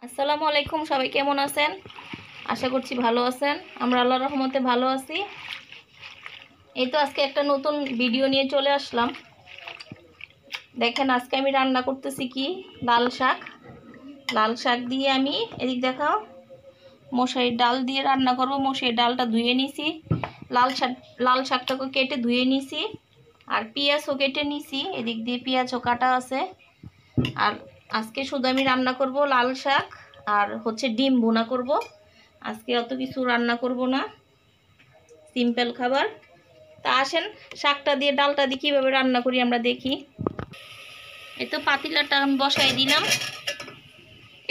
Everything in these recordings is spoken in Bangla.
আসসালামু আলাইকুম, সবাই কেমন আছেন? আশা করছি ভালো আছেন। আমরা আল্লাহর রহমতে ভালো আছি। এই তো আজকে একটা নতুন ভিডিও নিয়ে চলে আসলাম। দেখেন আজকে আমি রান্না করতেছি কি লাল শাক দিয়ে আমি এদিক দেখাও মশারির ডাল দিয়ে রান্না করব। মশারির ডালটা ধুয়ে নিছি, লাল শাকটাকে কেটে ধুয়ে নিছি, আর পেঁয়াজও কেটে নিছি। এদিক দিয়ে পেঁয়াজও কাটা আছে। আর আজকে শুধু আমি রান্না করব লাল শাক আর ডিম ভুনা করব। আজকে অত কিছু রান্না করব না, সিম্পল খাবার। তা আসেন শাকটা দিয়ে ডালটা দিয়ে কীভাবে রান্না করি আমরা দেখি। এই তো পাতিলাটা আমি বসাই দিলাম।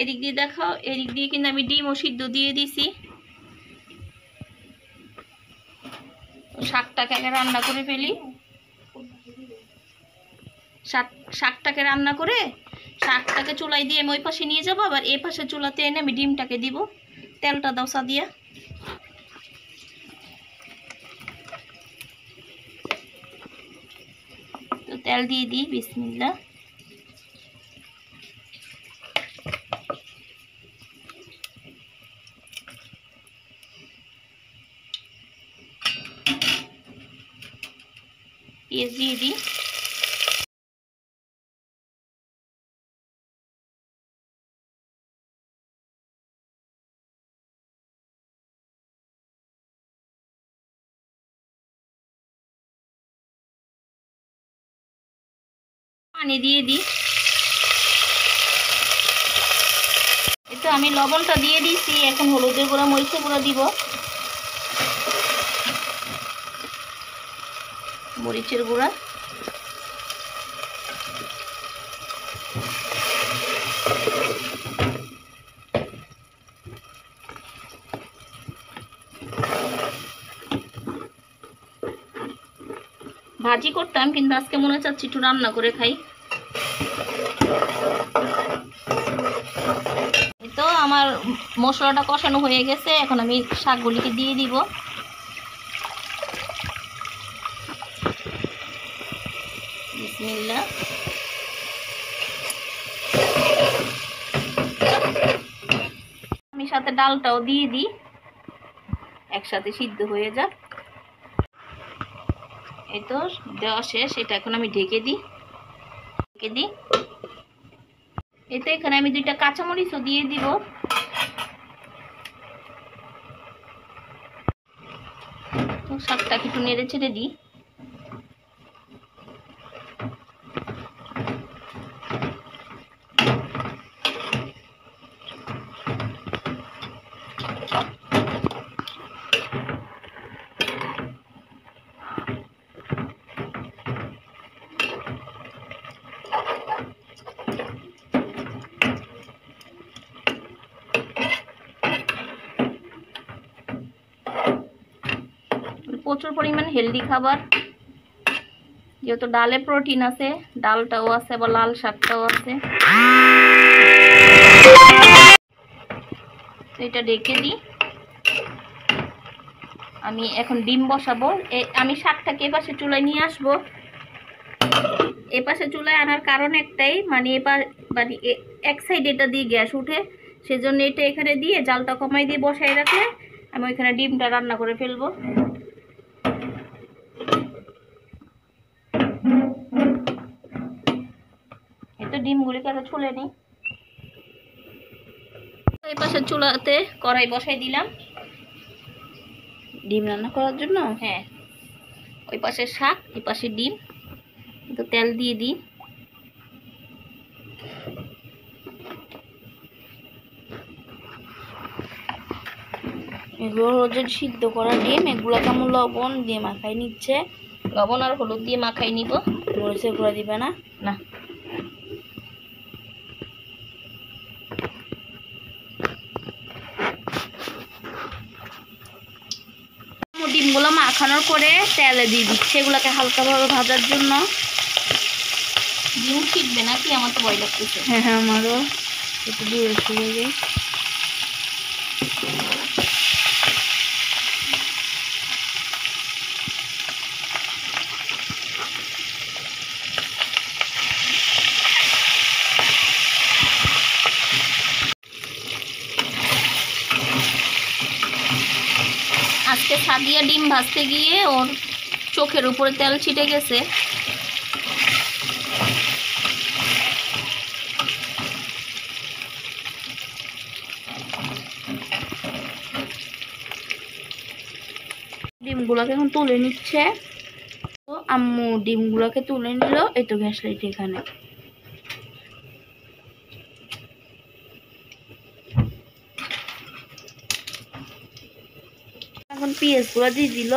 এদিক দিয়ে দেখাও, এদিক দিয়ে কিন্তু আমি ডিমও সিদ্ধ দিয়ে দিছি। শাকটাকে আগে রান্না করে ফেলি। শাকটাকে রান্না করে শাকটাকে চুলায় দিয়ে আমি ওই পাশে নিয়ে যাবো, আবার এই পাশে চুলাতে এনে আমি ডিমটাকে দিব। তেলটা দাও সাদিয়া। তো তেল দিয়ে দিই, বিসমিল্লাহ। পেঁয়াজ দিয়ে দিই। পানি দিয়ে দিই। এই তো আমি লবণটা দিয়ে দিয়েছি। এখন হলুদের গুঁড়া, মরিচের গুঁড়া দিব। মরিচের গুঁড়া, ভাজি করতাম কিন্তু আজকে মনে চাচ্ছি একটু রান্না করে খাই। তো আমার মশলাটা কষানো হয়ে গেছে। এখন আমি শাকগুলিকে দিয়ে দিব। বিসমিল্লাহ। আমি সাথে ডালটাও দিয়ে দিই, একসাথে সিদ্ধ হয়ে যাক। এই তো দেওয়া শেষ। এটা এখন আমি ঢেকে দিই। এই তো এখানে আমি 2টা কাঁচামরিচও দিয়ে দিব। তো শাকটাকে একটু নেড়ে ছেড়ে দিই। প্রচুর পরিমাণ হেলদি খাবার, যেহেতু ডালে প্রোটিন আছে, ডালটাও আছে, আবার লাল শাকটাও আছে। এটা ঢেকে দিই। আমি এখন ডিম বসাবো। আমি শাকটাকে এপাশে চুলায় নিয়ে আসবো। এপাশে চুলায় আনার কারণ একটাই, মানে এক সাইড এটা দিয়ে গ্যাস উঠে, সেজন্য এটা এখানে দিয়ে জালটা কমাই দিয়ে বসাই রাখলে আমি ওইখানে ডিমটা রান্না করে ফেলবো। এই তো ডিমগুলিকে আগে ছুলে নিই। এই পাশে চুলাতে কড়াই বসাই দিলাম ডিম রান্না করার জন্য। হ্যাঁ, ওই পাশে শাক, এই পাশে ডিম। তো তেল দিয়ে দিই। এগুলো যে সিদ্ধ করা ডিম, এগুলো কেমন লবণ দিয়ে মাখাই নিচ্ছে। লবণ আর হলুদ দিয়ে মাখাই নিব। মরিচের গুঁড়া দিবে না? না। ডিমগুলো মাখানোর পরে তেলে দিয়ে দিচ্ছে, এগুলোকে হালকাভাবে ভাজার জন্য। ডিম ছিটবে নাকি? আমার তো ভয় লাগতেছে। হ্যাঁ হ্যাঁ, আমারও একটু দূরে সরে যাই। সাদিয়া ডিম ভাজতে গিয়ে ওর চোখের উপরে তেল ছিটে গেছে। ডিমগুলোকে এখন তুলে নিচ্ছে। তো আম্মু ডিমগুলোকে তুলে নিল, এই তো গ্যাস লাইট এখানে। এখন পেঁয়াজগুলো দিয়ে দিল।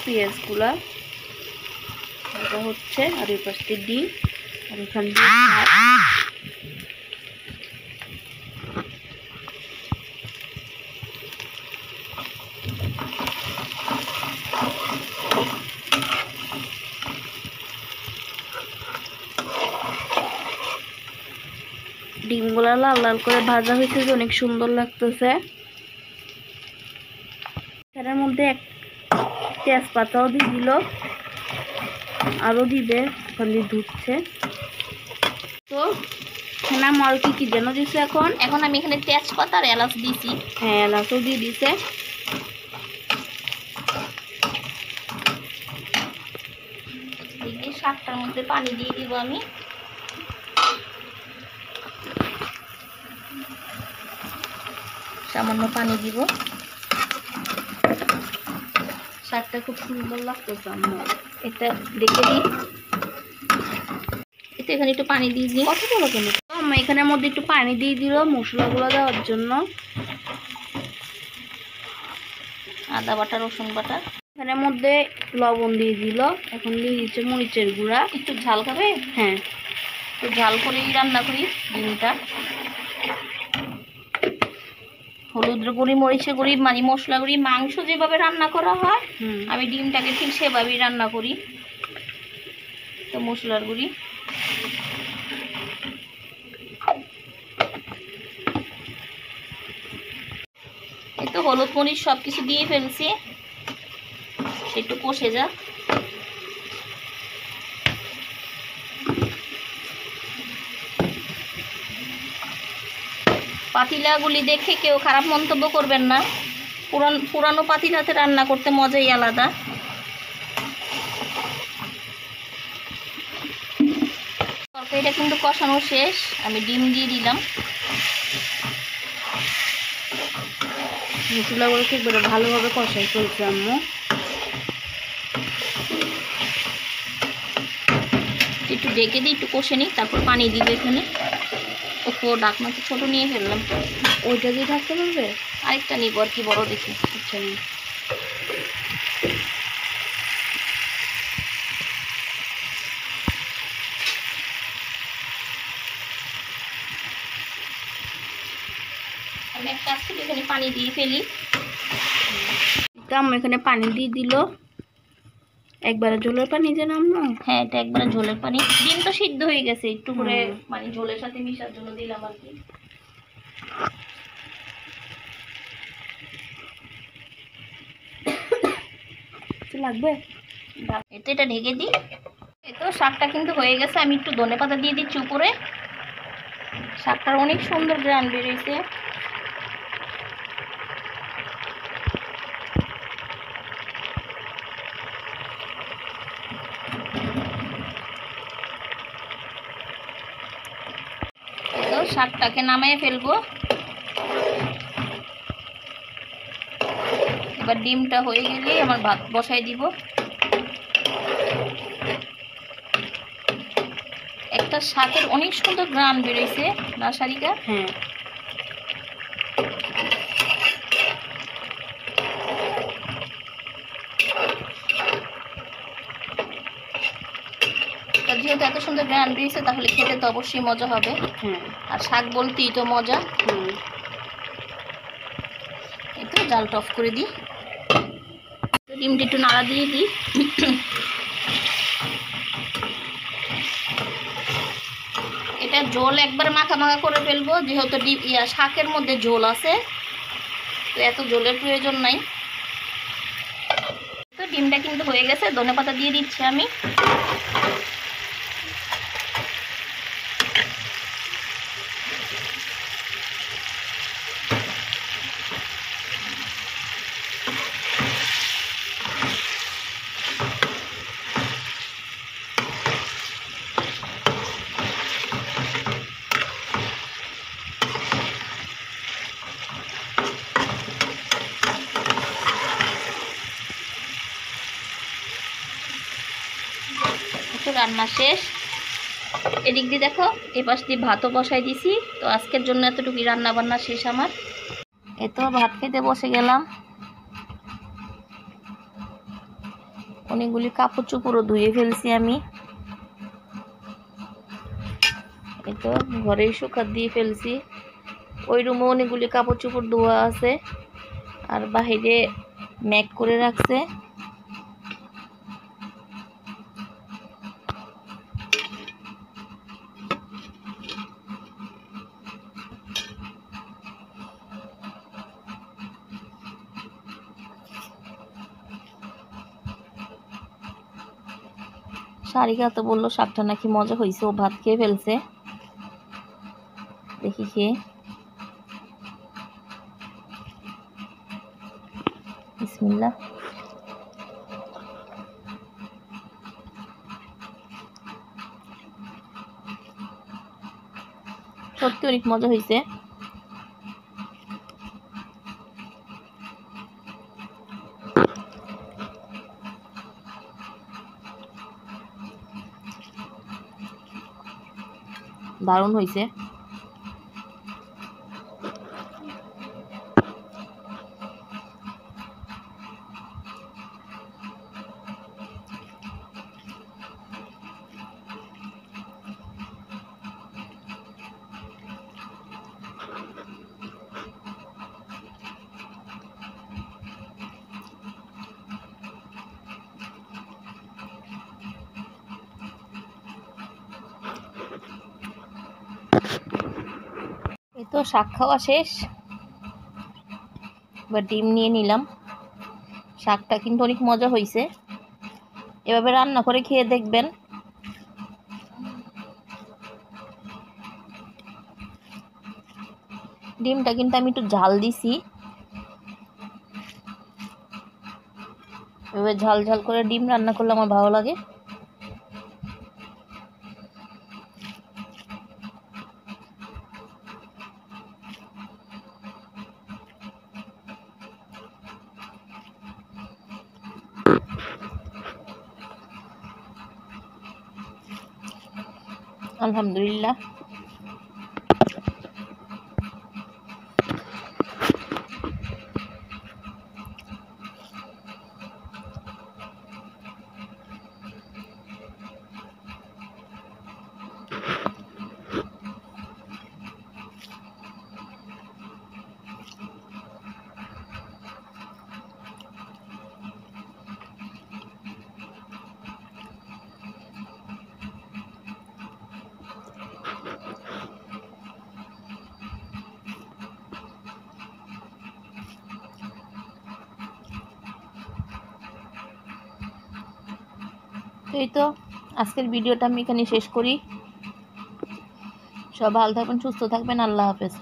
পেঁয়াজগুলা ভাজা হচ্ছে, আর এই পাশে ডিম, আর এখান দিয়ে ডিমগুলা লাল লাল করে ভাজা হয়েছে, যে অনেক সুন্দর লাগতেছে। এর মধ্যে এক তেজপাতাও দিয়ে দিল, আরো দিবে, ওখানে ধুচ্ছে। তো নাম আর কি কি যেন দিচ্ছে। এখন আমি এখানে তেজপাতা আর এলাচ দিছি। হ্যাঁ, এলাচও দিয়ে দিছে। শাকটার মধ্যে পানি দিয়ে দিব আমি। সামান্য পানি দিব। শাকটা খুব সুন্দর লাগতেছে আম্মু, এটা দেখে দিই। এতে এখানে একটু পানি দিয়ে দিই। কত বড় কেন আম্মা, এখানের মধ্যে একটু পানি দিয়ে দিল মশলাগুলো দেওয়ার জন্য। আদা বাটা, রসুন বাটা, এখানের মধ্যে লবণ দিয়ে দিল। এখন দিয়ে দিচ্ছে মরিচের গুঁড়া। একটু ঝাল খাবে? হ্যাঁ, একটু ঝাল করেই রান্না করি ডিমটা। হলুদ গুঁড়ি, মরিচের গুঁড়ি, মানে মশলা গুঁড়ি, মাংস যেভাবে রান্না করা হয় আমি ডিমটাকে ঠিক সেভাবেই রান্না করি। তো মশলার গুঁড়ি, এই তো হলুদ মরিচ সব কিছু দিয়ে ফেলছি, একটু কষে যা। পাতিলাগুলি দেখে কেউ খারাপ মন্তব্য করবেন না, পুরানো পাতিলাতে রান্না করতে মজাই আলাদা। তরকারিটা কিন্তু কষানো শেষ, আমি ডিম দিয়ে দিলাম। মশলাগুলোকে একবারে ভালোভাবে কষাই চলছে আম্মু। একটু ডেকে দিই, একটু কষে নিই, তারপর পানি দিব এখানে। ওপো ডাকনা তো ছোটো নিয়ে ফেললাম, ওইটা দিয়ে থাকতে পারবে। আরেকটা নিব আর কি, বড় দেখি। আচ্ছা, নিই। আমি একটা আজকে এখানে পানি দিয়ে ফেলি। আম্মু এখানে পানি দিয়ে দিল, একবারে ঝোলের পানি যে নামলো। হ্যাঁ, এটা একবারে ঝোলের পানি। ডিম তো সিদ্ধ হয়ে গেছে, একটু করে মানে ঝোলের সাথে মিশার জন্য দিলাম আর কি। লাগবে এটা ঢেকে দিই। এই তো শাকটা কিন্তু হয়ে গেছে, আমি একটু ধনেপাতা দিয়ে দিচ্ছি উপরে। শাকটার অনেক সুন্দর গ্রান বেরিয়েছে। শাকটাকে নামিয়ে ফেলবো। এবার ডিমটা হয়ে গেলে আমার ভাত বসাই দিব। একটা শাকের অনেক সুন্দর গ্রান বেরোইছে না সারিকা? হ্যাঁ, যেহেতু এত সুন্দর গ্রান বেরিয়েছে তাহলে খেতে তো অবশ্যই মজা হবে। আর শাক বলতেই তো মজা। একটু জালটা অফ করে দিই, ডিমটা একটু নাড়া দিয়ে দিই। এটা ঝোল একবার মাখা মাখা করে ফেলবো, যেহেতু শাকের মধ্যে ঝোল আছে। তো এত ঝোলের প্রয়োজন নাই। তো ডিমটা কিন্তু হয়ে গেছে, ধনেপাতা দিয়ে দিচ্ছি আমি। রান্না শেষ। এদিক দিয়ে দেখো, এপাশ দিয়ে ভাতও বসাই দিছি। তো আজকের জন্য এতটুকুই রান্না বান্না শেষ আমার। এতো ভাত খেতে বসে গেলাম। অনেকগুলি কাপড় চোপড়ও ধুয়ে ফেলছি আমি। এই তো ঘরেই শুকাত দিয়ে ফেলছি। ওই রুমে অনেকগুলি কাপড় চোপড় ধোয়া আছে, আর বাহিরে ম্যাক করে রাখছে। সারিকা তো বললো শাকটা নাকি মজা হয়েছে, ও ভাত খেয়ে ফেলছে। দেখি খেয়ে। বিসমিল্লাহ। সত্যি অনেক মজা হয়েছে। দারুণ হয়েছে। এই তো শাক খাওয়া শেষ। এবার ডিম নিয়ে নিলাম। শাকটা কিন্তু অনেক মজা হয়েছে। এভাবে রান্না করে খেয়ে দেখবেন। ডিমটা কিন্তু আমি একটু ঝাল দিছি। এভাবে ঝাল ঝাল করে ডিম রান্না করলে আমার ভালো লাগে। আলহামদুলিল্লাহ। এই তো আজকের ভিডিওটা আমি এখানে শেষ করি। সব ভালো থাকবেন, সুস্থ থাকবেন। আল্লাহ হাফেজ।